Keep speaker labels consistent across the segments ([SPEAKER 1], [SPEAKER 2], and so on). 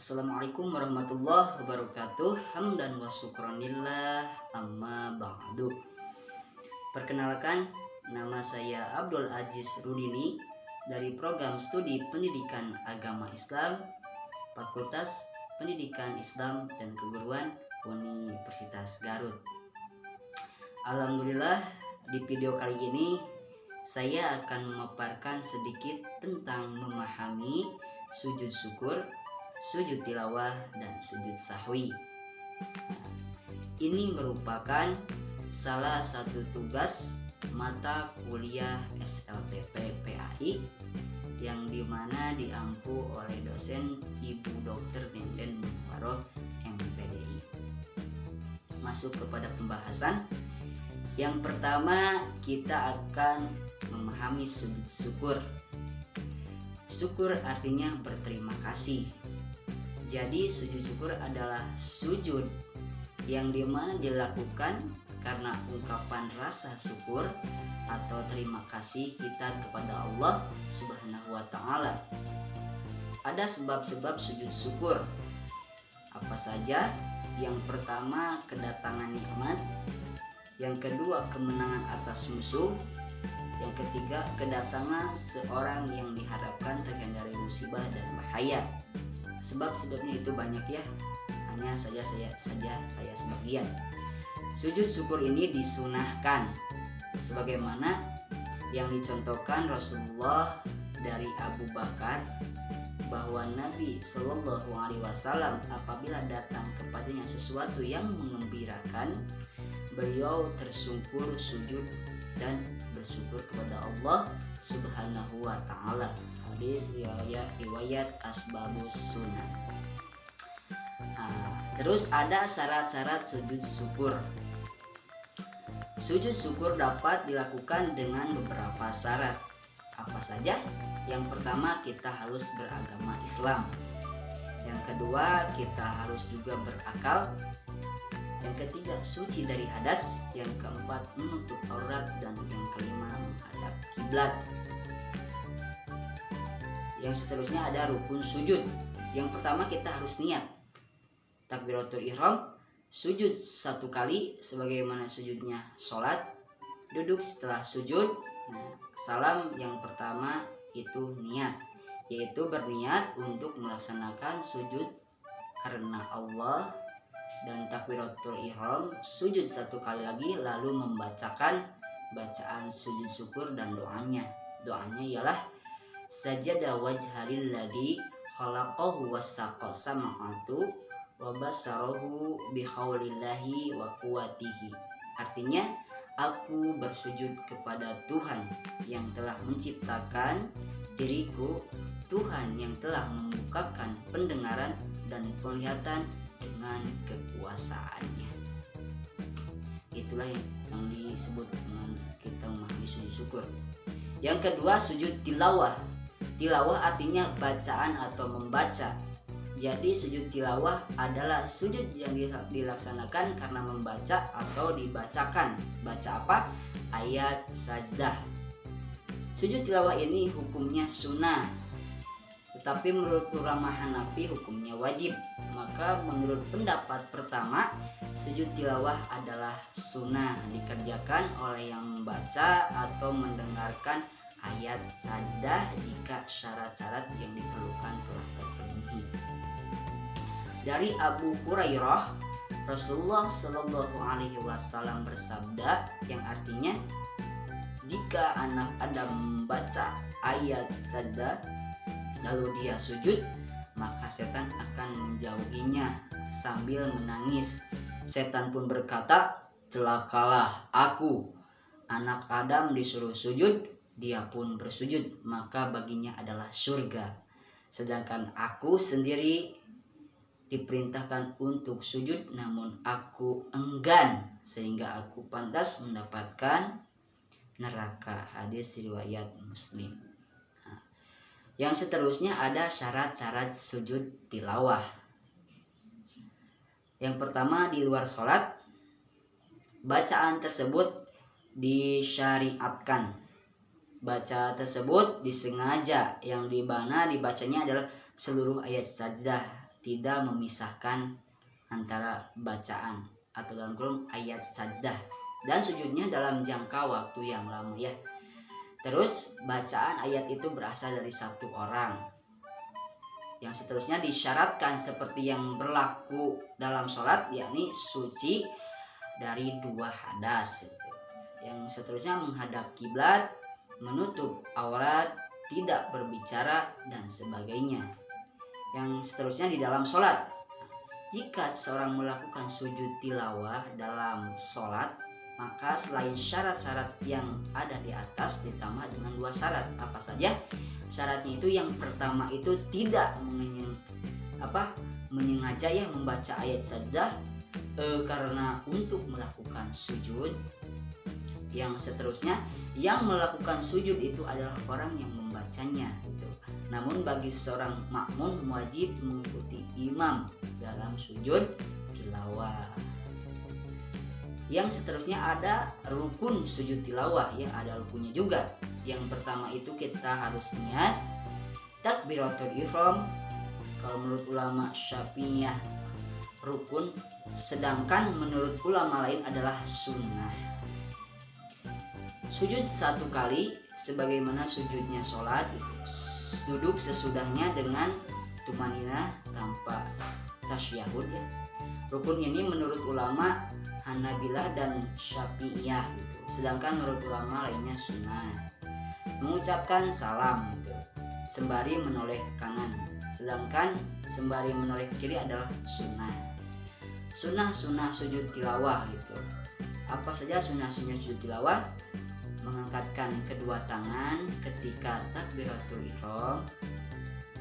[SPEAKER 1] Assalamualaikum warahmatullahi wabarakatuh. Hamdan wa syukranillah, amma ba'du. Perkenalkan, nama saya Abdul Aziz Rudini dari program studi pendidikan agama Islam Fakultas Pendidikan Islam dan Keguruan Universitas Garut. Alhamdulillah, di video kali ini saya akan memaparkan sedikit tentang memahami sujud syukur, sujud tilawah, dan sujud sahwi. Ini merupakan salah satu tugas mata kuliah SLTP PAI yang dimana diampu oleh dosen Ibu Dr. Denden Muharoh MPDI. Masuk kepada pembahasan. Yang pertama, kita akan memahami sujud syukur. Syukur artinya berterima kasih. Jadi sujud syukur adalah sujud yang dimana dilakukan karena ungkapan rasa syukur atau terima kasih kita kepada Allah Subhanahu wa Ta'ala. Ada sebab-sebab sujud syukur. Apa saja? Yang pertama, kedatangan nikmat. Yang kedua, kemenangan atas musuh. Yang ketiga, kedatangan seorang yang diharapkan terhindari musibah dan bahaya. Sebab-sebabnya itu banyak ya, hanya saja saya sebagian. Sujud syukur ini disunahkan sebagaimana yang dicontohkan Rasulullah dari Abu Bakar, bahwa Nabi Shallallahu Alaihi Wasallam apabila datang kepadanya sesuatu yang mengembirakan, beliau tersungkur sujud dan bersyukur kepada Allah Subhanahu wa Ta'ala. Hadis riwayat Asbabus Sunan. Terus ada syarat-syarat sujud syukur. Sujud syukur dapat dilakukan dengan beberapa syarat. Apa saja? Yang pertama, kita harus beragama Islam. Yang kedua, kita harus juga berakal. Yang ketiga, suci dari hadas. Yang keempat, menutup aurat. Dan yang kelima, menghadap kiblat. Yang seterusnya ada rukun sujud. Yang pertama, kita harus niat takbiratul ihram, sujud satu kali sebagaimana sujudnya sholat, duduk setelah sujud. Salam yang pertama itu niat, yaitu berniat untuk melaksanakan sujud karena Allah. Dan takbiratul ihram, sujud satu kali lagi lalu membacakan bacaan sujud syukur dan doanya. Doanya ialah sajada wajhalil ladzi khalaqahu wassaqa sam'atu wa basarahu bihaulillahi wa quwwatihi. Artinya, aku bersujud kepada Tuhan yang telah menciptakan diriku, Tuhan yang telah membukakan pendengaran dan penglihatan dengan kekuasaannya. Itulah yang disebut dengan kita memahami sujud syukur. Yang kedua, sujud tilawah. Tilawah artinya bacaan atau membaca. Jadi sujud tilawah adalah sujud yang dilaksanakan karena membaca atau dibacakan. Baca apa? Ayat sajdah. Sujud tilawah ini hukumnya sunnah, tetapi menurut ulama Hanafi hukumnya wajib. Maka menurut pendapat pertama, sujud tilawah adalah sunnah, dikerjakan oleh yang membaca atau mendengarkan ayat sajdah jika syarat-syarat yang diperlukan telah terpenuhi. Dari Abu Hurairah, Rasulullah Shallallahu Alaihi Wasallam bersabda, yang artinya, jika anak Adam membaca ayat sajdah lalu dia sujud, maka setan akan menjauhinya sambil menangis. Setan pun berkata, celakalah aku. Anak Adam disuruh sujud, dia pun bersujud, maka baginya adalah surga. Sedangkan aku sendiri diperintahkan untuk sujud, namun aku enggan sehingga aku pantas mendapatkan neraka. Hadis riwayat Muslim. Yang seterusnya ada syarat-syarat sujud tilawah. Yang pertama, di luar sholat, bacaan tersebut disyariatkan. Baca tersebut disengaja, yang dimana dibacanya adalah seluruh ayat sajdah, tidak memisahkan antara bacaan atau dalam kurung ayat sajdah dan sujudnya dalam jangka waktu yang lama ya. Terus bacaan ayat itu berasal dari satu orang. Yang seterusnya disyaratkan seperti yang berlaku dalam sholat, yakni suci dari 2 hadas. Yang seterusnya menghadap kiblat, menutup aurat, tidak berbicara dan sebagainya. Yang seterusnya di dalam sholat, jika seseorang melakukan sujud tilawah dalam sholat, maka selain syarat-syarat yang ada di atas ditambah dengan 2 syarat. Apa saja? Syaratnya itu yang pertama itu tidak menyengaja ya membaca ayat sajdah karena untuk melakukan sujud. Yang seterusnya, yang melakukan sujud itu adalah orang yang membacanya gitu. Namun bagi seorang makmum wajib mengikuti imam dalam sujud tilawah. Yang seterusnya ada rukun sujud tilawah ya, ada rukunnya juga. Yang pertama itu kita harus niat takbiratul ihram. Kalau menurut ulama Syafi'iyah rukun, sedangkan menurut ulama lain adalah sunnah. Sujud 1 kali sebagaimana sujudnya sholat, duduk sesudahnya dengan tumaninah tanpa tasyahud ya. Rukun ini menurut ulama Hanabilah dan Syafi'iyah gitu. Sedangkan menurut ulama lainnya sunnah. Mengucapkan salam gitu, sembari menoleh ke kanan. Sedangkan sembari menoleh ke kiri adalah sunnah. Sunnah sujud tilawah gitu. Apa saja sunnah sujud tilawah? Mengangkatkan kedua tangan ketika takbiratul ihram.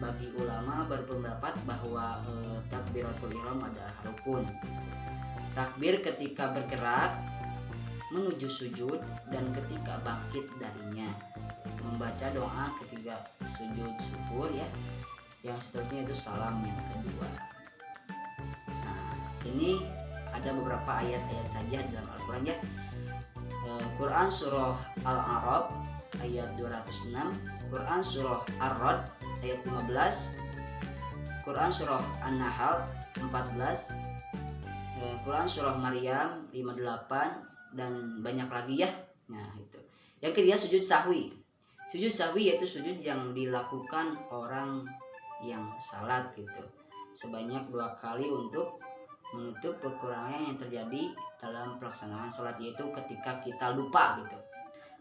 [SPEAKER 1] Bagi ulama berpendapat bahwa takbiratul ihram adalah rukun. Takbir ketika bergerak menuju sujud dan ketika bangkit darinya. Membaca doa ketika sujud syukur ya. Yang seterusnya itu salam yang kedua. Nah, ini ada beberapa ayat-ayat saja dalam Al-Quran ya. Quran surah Al-A'raf ayat 206, Quran surah Ar-Ra'd ayat 15, Quran surah An-Nahl 14, Quran surah Maryam 58 dan banyak lagi ya. Nah, itu. Yang ketiga sujud sahwi. Sujud sahwi yaitu sujud yang dilakukan orang yang salat gitu. Sebanyak 2 kali untuk menutup kekurangan yang terjadi dalam pelaksanaan salat, yaitu ketika kita lupa gitu.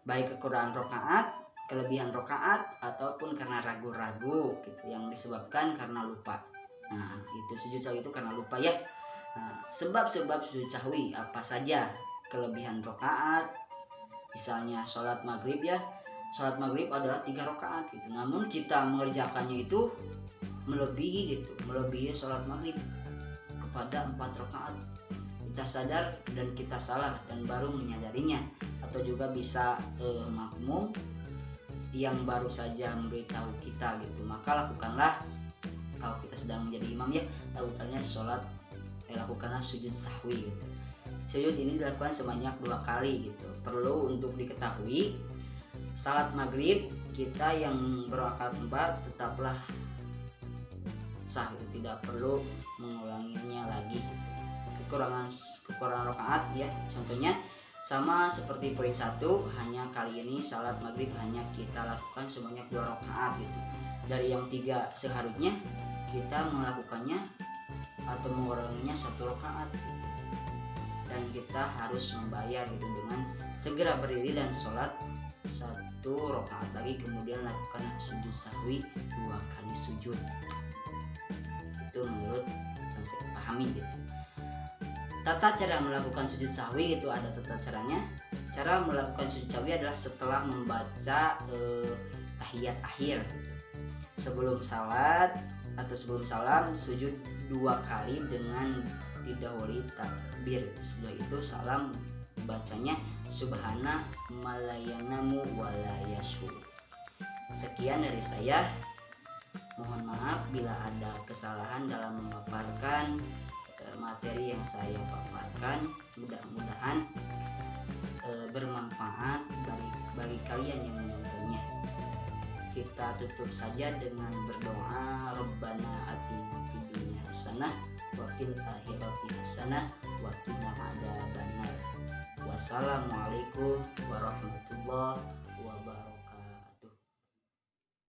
[SPEAKER 1] Baik kekurangan rakaat, kelebihan rakaat ataupun karena ragu-ragu gitu yang disebabkan karena lupa. Nah, itu sujud sahwi itu karena lupa ya. Nah, sebab-sebab sujud sahwi apa saja? Kelebihan rakaat, misalnya sholat maghrib ya, sholat maghrib adalah 3 rakaat gitu, namun kita mengerjakannya itu melebihi sholat maghrib kepada 4 rakaat. Kita sadar dan kita salah dan baru menyadarinya, atau juga bisa makmum yang baru saja memberitahu kita gitu, maka lakukanlah kalau kita sedang menjadi imam ya, lakukanlah sujud sahwi gitu. Sujud ini dilakukan sebanyak 2 kali gitu. Perlu untuk diketahui, salat maghrib kita yang berrakaat 4 tetaplah sah gitu, tidak perlu mengulanginya lagi gitu. Kekurangan rakaat ya, contohnya sama seperti poin 1, hanya kali ini salat maghrib hanya kita lakukan sebanyak 2 rakaat gitu. Dari yang 3 seharusnya kita melakukannya atau menguranginya 1 rakaat gitu. Dan kita harus membayar gitu dengan segera berdiri dan sholat 1 rakaat lagi, kemudian lakukan sujud sahwi 2 kali sujud. Itu menurut yang saya pahami gitu. Tata cara melakukan sujud sahwi itu ada tata caranya. Cara melakukan sujud sahwi adalah setelah membaca tahiyat akhir. Sebelum salat atau sebelum salam sujud 2 kali dengan didahului takbir. Setelah itu salam, bacanya subhana malayanamu walayashu. Sekian dari saya. Mohon maaf bila ada kesalahan dalam memaparkan materi yang saya paparkan. Mudah-mudahan bermanfaat bagi kalian yang menontonnya. Kita tutup saja dengan berdoa. Rabbana atina fid dunya hasanah wa fil akhirati hasanah wa qina adzabannar. Wassalamualaikum warahmatullahi wabarakatuh.